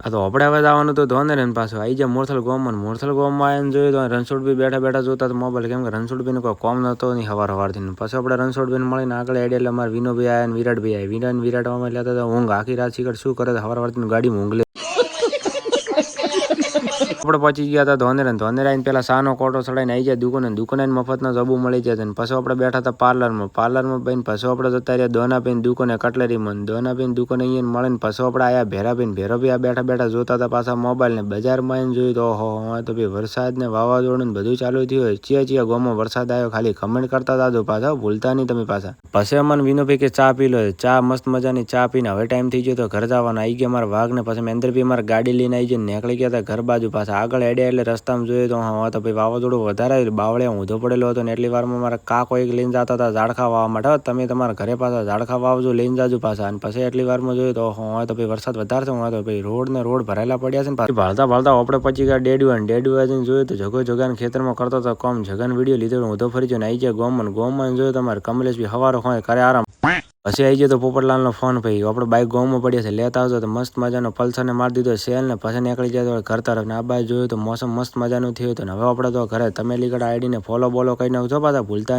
હા તો આપણે હવે જવાનું તો ધોને ને પાછું આવી જાય મોરથલ ગોમમાં આવીને જોયું તો રણછોડભાઈ બેઠા બેઠા જોતા તો મોબાઈલ કેમ કે રણછોડભાઈને કોઈ કોમ નતો નહીં સવારથી પછી આપણે રણછોડભાઈને મળીને આગળ આઈડિયા એટલે અમારે વિનોભાઈ આવ્યા ને વિરાટભાઈ આવ્યા વિરાટમાં લેતા હતા ઊંઘ આખી રાત શીખર શું કરે સવારથી ગાડી ઊંઘ લે આપણે પહોંચી ગયા હતા ધોનેર આવીને પેલા સાનો કોટો ચડાવીને આવી જાય દુકાને મફતના જબુ મળી જાય ને પછી આપણે બેઠા હતા પાર્લરમાં બેન પછી આપણે જતા રહ્યા દોના પીને દુકાને કટલેરીમાં દોના પીને દુકાને અહીંયા મળે ને પછી આપણે આયા ભેરો ભાઈ આ બેઠા બેઠા જોતા હતા પાછા મોબાઈલ ને બજારમાં આવીને જોયું તો ઓહો તો ભાઈ વરસાદ ને વાવાઝોડું ને બધું ચાલુ થયું હોય ચિયા ગોમાં વરસાદ આવ્યો ખાલી કમેન્ટ કરતા હતા પાછા ભૂલતા નહીં તમે પાછા પછી અમને વિનોભાઈ કે ચા પી લો ચા મસ્ત મજાની ચા પીને હવે ટાઈમ થઈ ગયો તો ઘર જવાના આવી ગયા મારા વાઘ ને પછી મહેન્દ્રભાઈ મારા ગાડી લઈને આવી જઈને નીકળી ગયા હતા ઘર બાજુ પાછા આગળ એડ્યા એટલે રસ્તામાં જોઈએ તો હા તો ભાઈ વાવાઝોડું વધારે બાવળે ઊંધો પડેલો હતો ને એટલી વારમાં મારા કાકો એક લઈને જતા હતા ઝાડખા વાવવા માટે તમે તમારા ઘરે પાછા ઝાડખા વાવજો લઈને જાજો પાછા અને પછી એટલી વારમાં જોયું તો હા તો ભાઈ વરસાદ વધારે છે તો ભાઈ રોડ ભરાયેલા પડ્યા છે ને ભાળતા આપણે પછી ગયા ડેડુઆને જોયું તો જગાને ખેતરમાં કરતો હતો કોમ જગાને વિડીયો લીધો ઊંધો ફરી જાય ને આવી જાય ગોમમાં જોયું તમારે કમલેશ બી હવારો હોય કરે આરામ પછી આવી જાય તો પોપટલાલનો ફોન ભાઈ આપણે બાઇક ગોમાં પડ્યા છે લેતા આવતો તો મસ્ત મજાનો પલ્સરને મારી દીધો સેલ ને પછી નીકળી જાય તો ઘર તરફ ને આ બાજુ જોયું તો મોસમ મસ્ત મજાનું થયું હતું ને હવે આપણે તો ઘરે તમે લીગડ આઈડીને ફોલો બોલો કરી નાખજો પાછા ભૂલતા